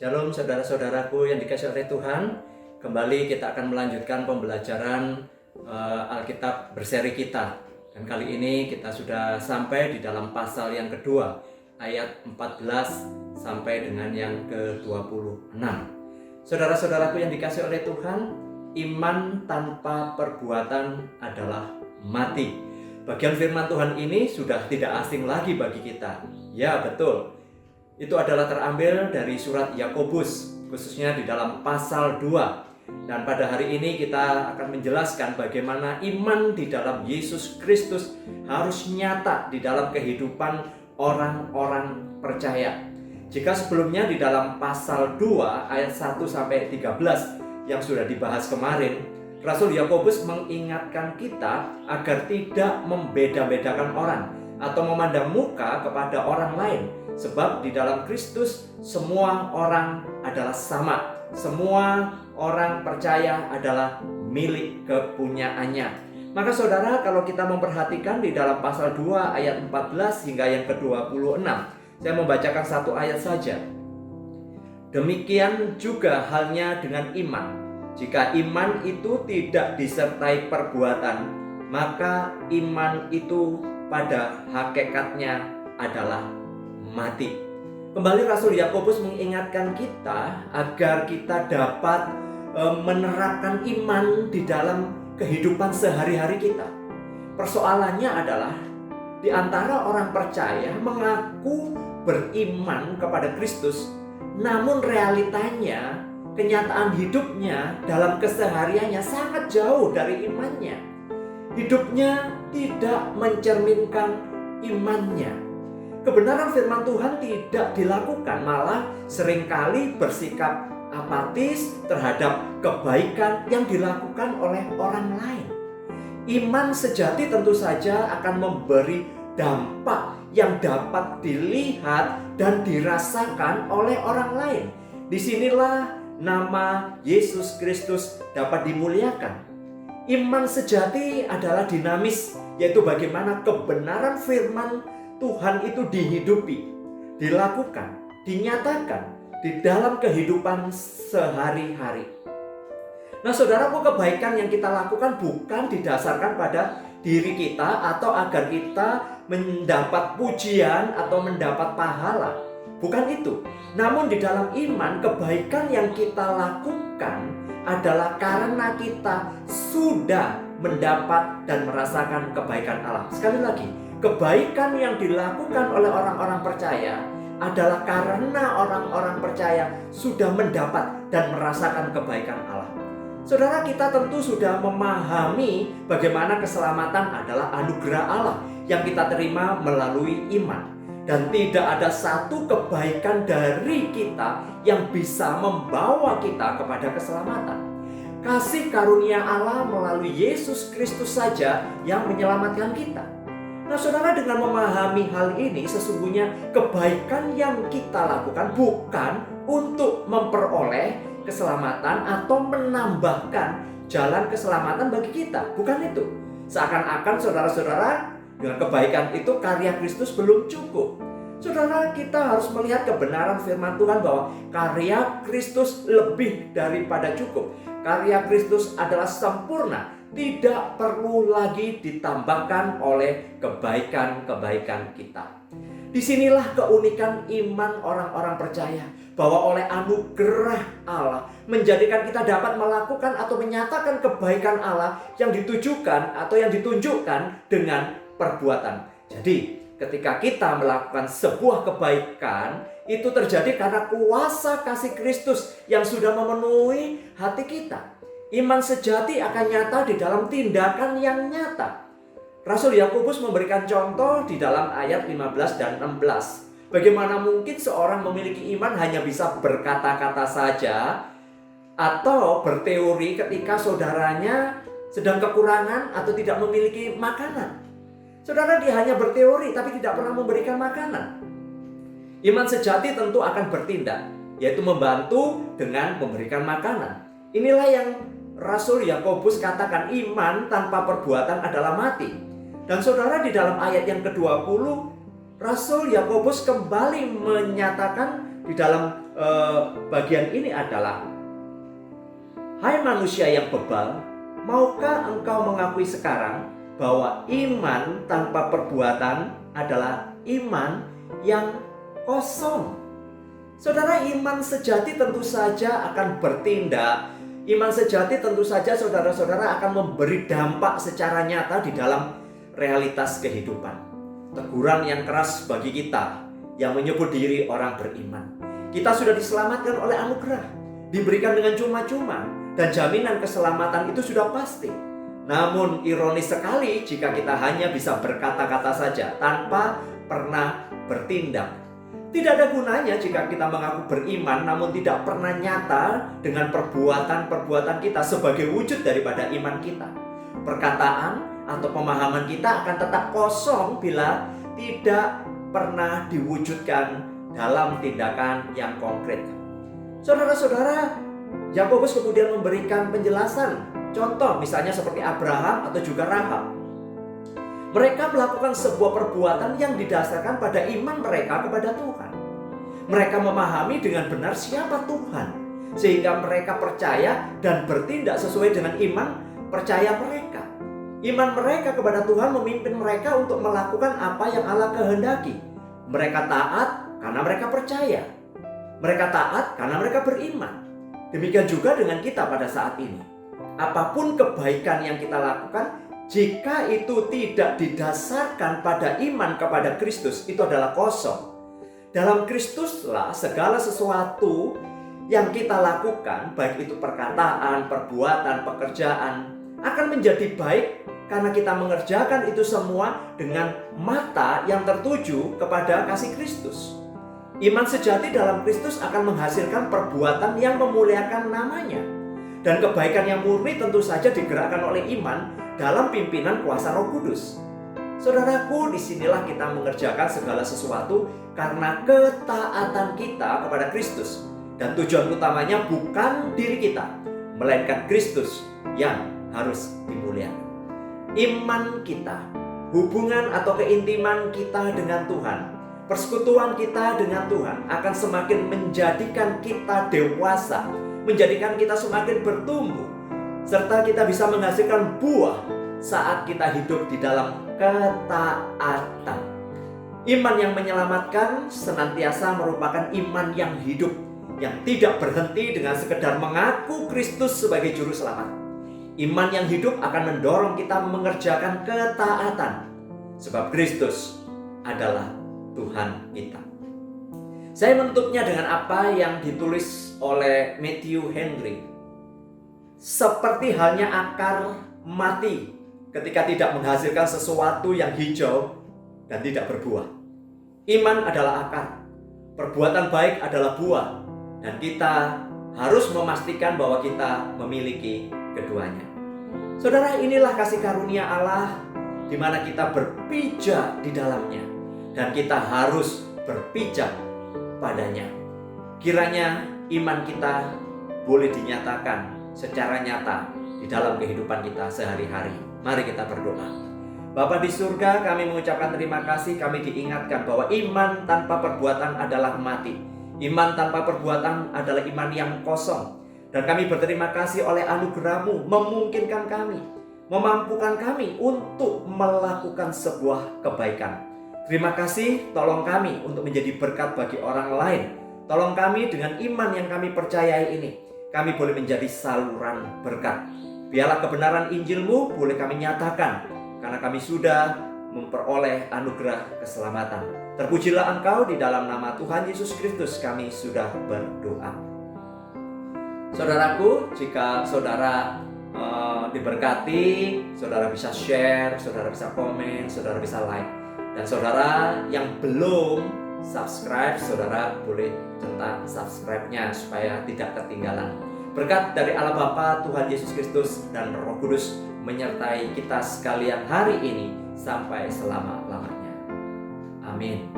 Shalom saudara-saudaraku yang dikasihi oleh Tuhan. Kembali kita akan melanjutkan pembelajaran Alkitab berseri kita. Dan kali ini kita sudah sampai di dalam pasal yang kedua, ayat 14 sampai dengan yang ke-26. Saudara-saudaraku yang dikasihi oleh Tuhan, iman tanpa perbuatan adalah mati. Bagian firman Tuhan ini sudah tidak asing lagi bagi kita. Ya, betul. Itu adalah terambil dari surat Yakobus, khususnya di dalam pasal 2. Dan pada hari ini kita akan menjelaskan bagaimana iman di dalam Yesus Kristus harus nyata di dalam kehidupan orang-orang percaya. Jika sebelumnya di dalam pasal 2 ayat 1 sampai 13 yang sudah dibahas kemarin, Rasul Yakobus mengingatkan kita agar tidak membeda-bedakan orang atau memandang muka kepada orang lain. Sebab di dalam Kristus semua orang adalah sama. Semua orang percaya adalah milik kepunyaannya. Maka saudara, kalau kita memperhatikan di dalam pasal 2 ayat 14 hingga yang ke-26, saya membacakan satu ayat saja. Demikian juga halnya dengan iman. Jika iman itu tidak disertai perbuatan, maka iman itu pada hakikatnya adalah mati. Kembali Rasul Yakobus mengingatkan kita agar kita dapat menerapkan iman di dalam kehidupan sehari-hari kita. Persoalannya adalah di antara orang percaya mengaku beriman kepada Kristus, namun realitanya, kenyataan hidupnya dalam kesehariannya sangat jauh dari imannya. Hidupnya tidak mencerminkan imannya. Kebenaran firman Tuhan tidak dilakukan, malah seringkali bersikap apatis terhadap kebaikan yang dilakukan oleh orang lain. Iman sejati tentu saja akan memberi dampak yang dapat dilihat dan dirasakan oleh orang lain. Disinilah nama Yesus Kristus dapat dimuliakan. Iman sejati adalah dinamis, yaitu bagaimana kebenaran firman Tuhan itu dihidupi, dilakukan, dinyatakan di dalam kehidupan sehari-hari. Nah saudaraku, kebaikan yang kita lakukan bukan didasarkan pada diri kita atau agar kita mendapat pujian atau mendapat pahala. Bukan itu. Namun di dalam iman, kebaikan yang kita lakukan adalah karena kita sudah mendapat dan merasakan kebaikan Allah. Sekali lagi, kebaikan yang dilakukan oleh orang-orang percaya adalah karena orang-orang percaya sudah mendapat dan merasakan kebaikan Allah. Saudara, kita tentu sudah memahami bagaimana keselamatan adalah anugerah Allah yang kita terima melalui iman. Dan tidak ada satu kebaikan dari kita yang bisa membawa kita kepada keselamatan. Kasih karunia Allah melalui Yesus Kristus saja yang menyelamatkan kita. Nah saudara, dengan memahami hal ini, sesungguhnya kebaikan yang kita lakukan bukan untuk memperoleh keselamatan atau menambahkan jalan keselamatan bagi kita. Bukan itu. Seakan-akan saudara-saudara, dengan kebaikan itu karya Kristus belum cukup. Saudara, kita harus melihat kebenaran firman Tuhan bahwa karya Kristus lebih daripada cukup. Karya Kristus adalah sempurna. Tidak perlu lagi ditambahkan oleh kebaikan-kebaikan kita. Disinilah keunikan iman orang-orang percaya, bahwa oleh anugerah Allah menjadikan kita dapat melakukan atau menyatakan kebaikan Allah yang ditujukan atau yang ditunjukkan dengan perbuatan. Jadi ketika kita melakukan sebuah kebaikan, itu terjadi karena kuasa kasih Kristus yang sudah memenuhi hati kita. Iman sejati akan nyata di dalam tindakan yang nyata. Rasul Yakobus memberikan contoh di dalam ayat 15 dan 16. Bagaimana mungkin seorang memiliki iman hanya bisa berkata-kata saja atau berteori ketika saudaranya sedang kekurangan atau tidak memiliki makanan. Saudara, dia hanya berteori tapi tidak pernah memberikan makanan. Iman sejati tentu akan bertindak, yaitu membantu dengan memberikan makanan. Inilah yang Rasul Yakobus katakan, iman tanpa perbuatan adalah mati. Dan saudara, di dalam ayat yang ke-20, Rasul Yakobus kembali menyatakan di dalam bagian ini adalah, hai manusia yang bebal, maukah engkau mengakui sekarang bahwa iman tanpa perbuatan adalah iman yang kosong? Saudara, iman sejati tentu saja akan bertindak. Iman sejati tentu saja saudara-saudara akan memberi dampak secara nyata di dalam realitas kehidupan. Teguran yang keras bagi kita yang menyebut diri orang beriman. Kita sudah diselamatkan oleh anugerah, diberikan dengan cuma-cuma, dan jaminan keselamatan itu sudah pasti. Namun ironis sekali jika kita hanya bisa berkata-kata saja tanpa pernah bertindak. Tidak ada gunanya jika kita mengaku beriman namun tidak pernah nyata dengan perbuatan-perbuatan kita sebagai wujud daripada iman kita. Perkataan atau pemahaman kita akan tetap kosong bila tidak pernah diwujudkan dalam tindakan yang konkret. Saudara-saudara, Yakobus kemudian memberikan penjelasan. Contoh misalnya seperti Abraham atau juga Rahab. Mereka melakukan sebuah perbuatan yang didasarkan pada iman mereka kepada Tuhan. Mereka memahami dengan benar siapa Tuhan, sehingga mereka percaya dan bertindak sesuai dengan iman percaya mereka. Iman mereka kepada Tuhan memimpin mereka untuk melakukan apa yang Allah kehendaki. Mereka taat karena mereka percaya. Mereka taat karena mereka beriman. Demikian juga dengan kita pada saat ini. Apapun kebaikan yang kita lakukan, jika itu tidak didasarkan pada iman kepada Kristus, itu adalah kosong. Dalam Kristuslah segala sesuatu yang kita lakukan, baik itu perkataan, perbuatan, pekerjaan, akan menjadi baik karena kita mengerjakan itu semua dengan mata yang tertuju kepada kasih Kristus. Iman sejati dalam Kristus akan menghasilkan perbuatan yang memuliakan namanya. Dan kebaikan yang murni tentu saja digerakkan oleh iman dalam pimpinan kuasa Roh Kudus. Saudaraku, disinilah kita mengerjakan segala sesuatu karena ketaatan kita kepada Kristus. Dan tujuan utamanya bukan diri kita, melainkan Kristus yang harus dimuliakan. Iman kita, hubungan atau keintiman kita dengan Tuhan, persekutuan kita dengan Tuhan akan semakin menjadikan kita dewasa, menjadikan kita semakin bertumbuh, serta kita bisa menghasilkan buah saat kita hidup di dalam ketaatan. Iman yang menyelamatkan senantiasa merupakan iman yang hidup, yang tidak berhenti dengan sekedar mengaku Kristus sebagai juru selamat. Iman yang hidup akan mendorong kita mengerjakan ketaatan, sebab Kristus adalah Tuhan kita. Saya menutupnya dengan apa yang ditulis oleh Matthew Henry. Seperti halnya akar mati ketika tidak menghasilkan sesuatu yang hijau dan tidak berbuah. Iman adalah akar, perbuatan baik adalah buah, dan kita harus memastikan bahwa kita memiliki keduanya. Saudara, inilah kasih karunia Allah di mana kita berpijak di dalamnya, dan kita harus berpijak padanya. Kiranya iman kita boleh dinyatakan secara nyata di dalam kehidupan kita sehari-hari. Mari kita berdoa. Bapa di surga, kami mengucapkan terima kasih. Kami diingatkan bahwa iman tanpa perbuatan adalah mati. Iman tanpa perbuatan adalah iman yang kosong. Dan kami berterima kasih oleh anugerah-Mu memungkinkan kami, memampukan kami untuk melakukan sebuah kebaikan. Terima kasih, tolong kami untuk menjadi berkat bagi orang lain. Tolong kami dengan iman yang kami percayai ini, kami boleh menjadi saluran berkat. Biarlah kebenaran Injil-Mu boleh kami nyatakan, karena kami sudah memperoleh anugerah keselamatan. Terpujilah Engkau, di dalam nama Tuhan Yesus Kristus kami sudah berdoa. Saudaraku, jika saudara diberkati, saudara bisa share, saudara bisa komen, saudara bisa like. Dan saudara yang belum subscribe, saudara boleh centang subscribe-nya supaya tidak ketinggalan. Berkat dari Allah Bapa, Tuhan Yesus Kristus, dan Roh Kudus menyertai kita sekalian hari ini sampai selama-lamanya. Amin.